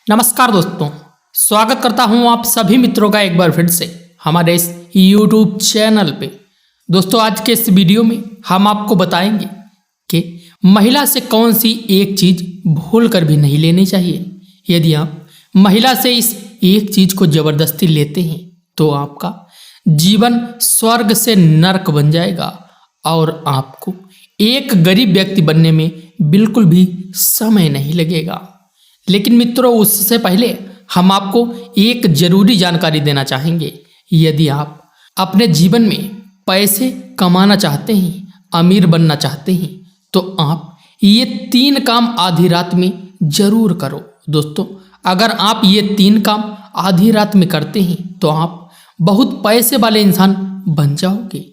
नमस्कार दोस्तों, स्वागत करता हूं आप सभी मित्रों का एक बार फिर से हमारे इस YouTube चैनल पे। दोस्तों, आज के इस वीडियो में हम आपको बताएंगे कि महिला से कौन सी एक चीज़ भूल कर भी नहीं लेनी चाहिए। यदि आप महिला से इस एक चीज़ को ज़बरदस्ती लेते हैं तो आपका जीवन स्वर्ग से नरक बन जाएगा और आपको एक गरीब व्यक्ति बनने में बिल्कुल भी समय नहीं लगेगा। लेकिन मित्रों, उससे पहले हम आपको एक जरूरी जानकारी देना चाहेंगे। यदि आप अपने जीवन में पैसे कमाना चाहते हैं, अमीर बनना चाहते हैं, तो आप ये 3 काम आधी रात में जरूर करो। दोस्तों, अगर आप ये 3 काम आधी रात में करते हैं तो आप बहुत पैसे वाले इंसान बन जाओगे।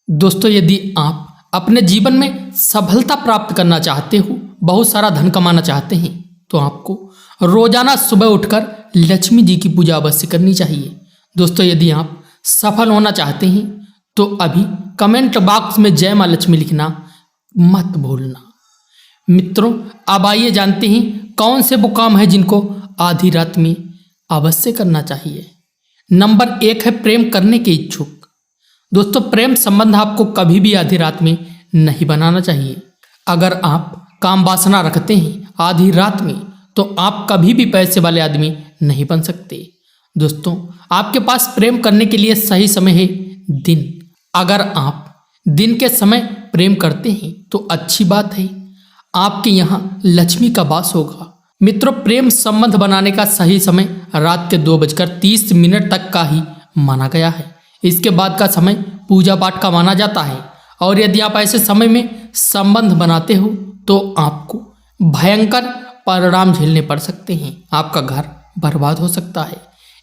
दोस्तों, यदि आप अपने जीवन में सफलता प्राप्त करना चाहते हो, बहुत सारा धन कमाना चाहते हैं, तो आपको रोजाना सुबह उठकर लक्ष्मी जी की पूजा अवश्य करनी चाहिए। दोस्तों, यदि आप सफल होना चाहते हैं तो अभी कमेंट बॉक्स में जय माँ लक्ष्मी लिखना मत भूलना। मित्रों, अब आइए जानते हैं कौन से वो काम है जिनको आधी रात में अवश्य करना चाहिए। नंबर 1 है प्रेम करने के इच्छुक। दोस्तों, प्रेम संबंध आपको कभी भी आधी रात में नहीं बनाना चाहिए। अगर आप काम वासना रखते हैं आधी रात में तो आप कभी भी पैसे वाले आदमी नहीं बन सकते। दोस्तों, आपके पास प्रेम करने के लिए सही समय है दिन। अगर आप दिन के समय प्रेम करते हैं तो अच्छी बात है, आपके यहाँ लक्ष्मी का वास होगा। मित्रों, प्रेम संबंध बनाने का सही समय रात के 2:30 तक का ही माना गया है। इसके बाद का समय पूजा पाठ का माना जाता है और यदि आप ऐसे समय में संबंध बनाते हो तो आपको भयंकर परिणाम झेलने पड़ सकते हैं। आपका घर बर्बाद हो सकता है,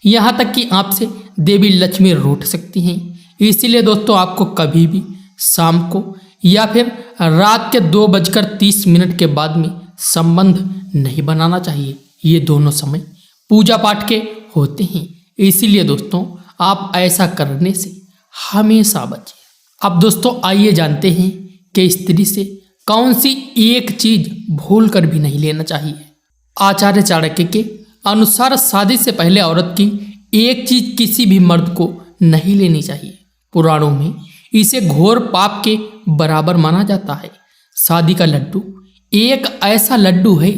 यहाँ तक कि आपसे देवी लक्ष्मी रूठ सकती हैं। इसीलिए दोस्तों, आपको कभी भी शाम को या फिर रात के 2:30 के बाद में संबंध नहीं बनाना चाहिए। ये दोनों समय पूजा पाठ के होते हैं। इसीलिए दोस्तों, आप ऐसा करने से हमेशा बचें। अब दोस्तों, आइए जानते हैं कि स्त्री से कौन सी एक चीज भूल कर भी नहीं लेना चाहिए। आचार्य चाणक्य के अनुसार शादी से पहले औरत की एक चीज किसी भी मर्द को नहीं लेनी चाहिए। पुराणों में इसे घोर पाप के बराबर माना जाता है। शादी का लड्डू एक ऐसा लड्डू है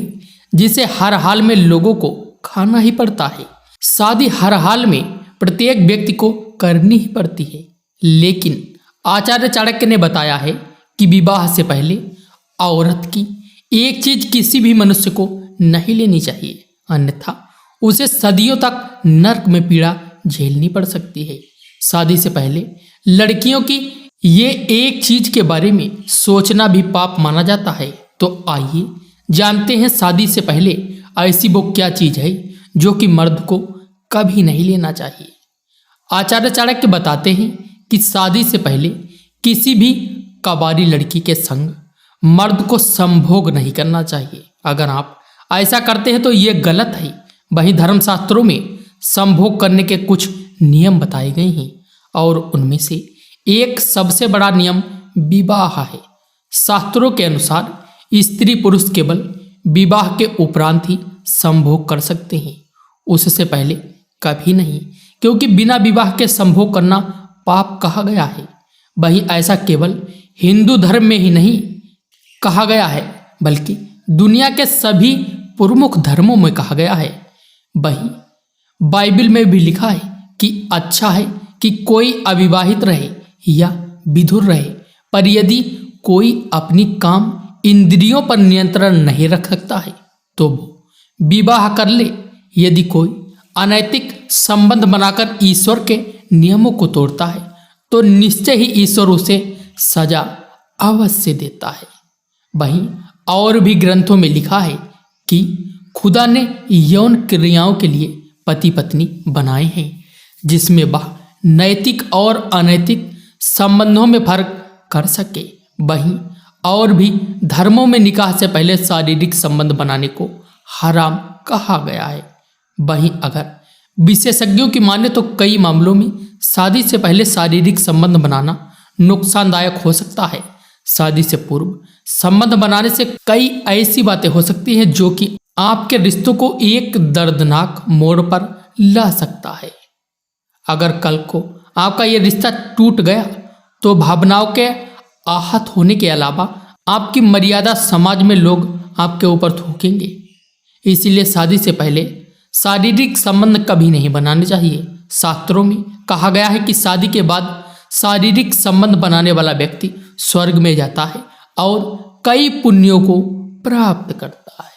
जिसे हर हाल में लोगों को खाना ही पड़ता है। शादी हर हाल में प्रत्येक व्यक्ति को करनी ही पड़ती है। लेकिन आचार्य चाणक्य ने बताया है कि विवाह से पहले औरत की एक चीज किसी भी मनुष्य को नहीं लेनी चाहिए, अन्यथा उसे सदियों तक नरक में पीड़ा झेलनी पड़ सकती है। शादी से पहले लड़कियों की ये एक चीज के बारे में सोचना भी पाप माना जाता है। तो आइए जानते हैं शादी से पहले ऐसी वो क्या चीज है जो कि मर्द को कभी नहीं लेना चाहिए। आचार्य चाणक्य बताते हैं कि शादी से पहले किसी भी कबारी लड़की के संग मर्द को संभोग नहीं करना चाहिए। अगर आप ऐसा करते हैं तो ये गलत है। वहीं धर्मशास्त्रों में संभोग करने के कुछ नियम बताए गए हैं और उनमें से एक सबसे बड़ा नियम विवाह है। शास्त्रों के अनुसार स्त्री पुरुष केवल विवाह के उपरांत ही संभोग कर सकते हैं, उससे पहले कभी नहीं, क्योंकि बिना विवाह के संभोग करना पाप कहा गया है। वहीं ऐसा केवल हिंदू धर्म में ही नहीं कहा गया है, बल्कि दुनिया के सभी प्रमुख धर्मों में कहा गया है। वहीं बाइबल में भी लिखा है कि अच्छा है कि कोई अविवाहित रहे या विधुर रहे, पर यदि कोई अपनी काम इंद्रियों पर नियंत्रण नहीं रख सकता है तो वो विवाह कर ले। यदि कोई अनैतिक संबंध बनाकर ईश्वर के नियमों को तोड़ता है तो निश्चय ही ईश्वर उसे सजा अवश्य देता है। वहीं और भी ग्रंथों में लिखा है कि खुदा ने यौन क्रियाओं के लिए पति पत्नी बनाए हैं, जिसमें वह नैतिक और अनैतिक संबंधों में फर्क कर सके। वहीं और भी धर्मों में निकाह से पहले शारीरिक संबंध बनाने को हराम कहा गया है। वहीं अगर विशेषज्ञों की माने तो कई मामलों में शादी से पहले शारीरिक संबंध बनाना नुकसानदायक हो सकता है। शादी से पूर्व संबंध बनाने से कई ऐसी बातें हो सकती हैं जो कि आपके रिश्तों को एक दर्दनाक मोड़ पर ला सकता है। अगर कल को आपका ये रिश्ता टूट गया तो भावनाओं के आहत होने के अलावा आपकी मर्यादा समाज में लोग आपके ऊपर थूकेंगे। इसीलिए शादी से पहले शारीरिक संबंध कभी नहीं बनाने चाहिए। शास्त्रों में कहा गया है कि शादी के बाद शारीरिक संबंध बनाने वाला व्यक्ति स्वर्ग में जाता है और कई पुण्यों को प्राप्त करता है।